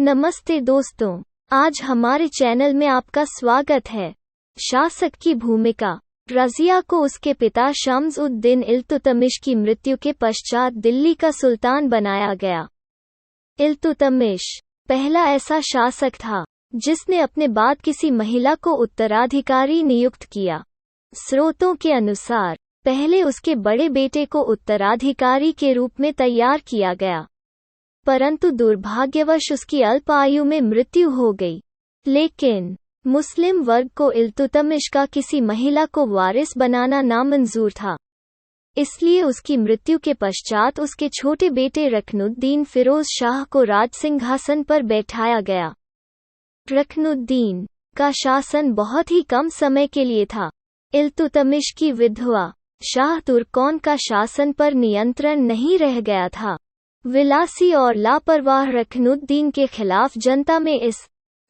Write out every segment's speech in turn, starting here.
नमस्ते दोस्तों, आज हमारे चैनल में आपका स्वागत है। शासक की भूमिका। रज़िया को उसके पिता शम्स-उद-दीन इल्तुतमिश की मृत्यु के पश्चात दिल्ली का सुल्तान बनाया गया। इल्तुतमिश पहला ऐसा शासक था जिसने अपने बाद किसी महिला को उत्तराधिकारी नियुक्त किया। स्रोतों के अनुसार पहले उसके बड़े बेटे को उत्तराधिकारी के रूप में तैयार किया गया, परंतु दुर्भाग्यवश उसकी अल्प आयु में मृत्यु हो गई। लेकिन मुस्लिम वर्ग को इल्तुतमिश का किसी महिला को वारिस बनाना नामंजूर था, इसलिए उसकी मृत्यु के पश्चात उसके छोटे बेटे रखनुद्दीन फिरोज शाह को राजसिंहासन पर बैठाया गया। रखनुद्दीन का शासन बहुत ही कम समय के लिए था। इल्तुतमिश की विधवा शाह तुर्कोन का शासन पर नियंत्रण नहीं रह गया था। विलासी और लापरवाह रखनुद्दीन के खिलाफ जनता में इस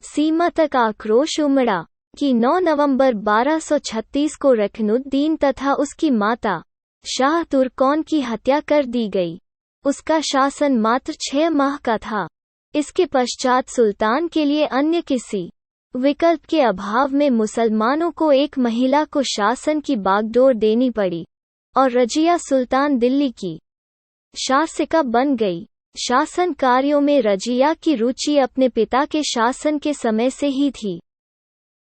सीमा तक आक्रोश उमड़ा कि 9 नवंबर 1236 को रखनुद्दीन तथा उसकी माता शाह तुर्कोन की हत्या कर दी गई। उसका शासन मात्र 6 माह का था। इसके पश्चात सुल्तान के लिए अन्य किसी विकल्प के अभाव में मुसलमानों को एक महिला को शासन की बागडोर देनी पड़ी और रज़िया सुल्तान दिल्ली की शासिका बन गई। शासन कार्यों में रज़िया की रुचि अपने पिता के शासन के समय से ही थी।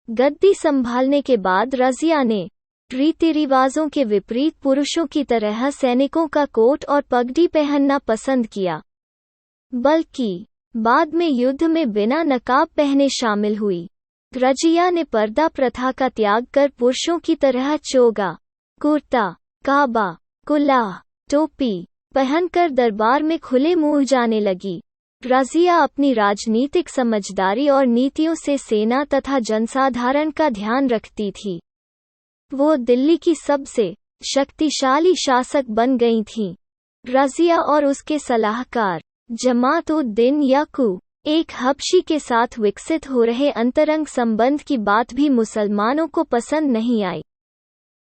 गद्दी संभालने के बाद रज़िया ने रीति रिवाजों के विपरीत पुरुषों की तरह सैनिकों का कोट और पगड़ी पहनना पसंद किया, बल्कि बाद में युद्ध में बिना नकाब पहने शामिल हुई। रज़िया ने पर्दा प्रथा का त्याग कर पुरुषों की तरह चोगा, कुर्ता, काबा, कुल्लाह, टोपी पहनकर दरबार में खुले मुंह जाने लगी। रज़िया अपनी राजनीतिक समझदारी और नीतियों से सेना तथा जनसाधारण का ध्यान रखती थी। वो दिल्ली की सबसे शक्तिशाली शासक बन गई थीं। रज़िया और उसके सलाहकार जमात-उद-दीन याकूब एक हबशी के साथ विकसित हो रहे अंतरंग संबंध की बात भी मुसलमानों को पसंद नहीं आई।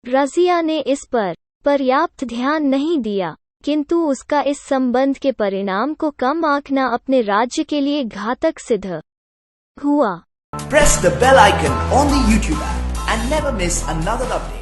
रज़िया ने इस पर पर्याप्त ध्यान नहीं दिया, किंतु उसका इस संबंध के परिणाम को कम आंकना अपने राज्य के लिए घातक सिद्ध हुआ। Press the bell icon on the YouTube app and never miss another update.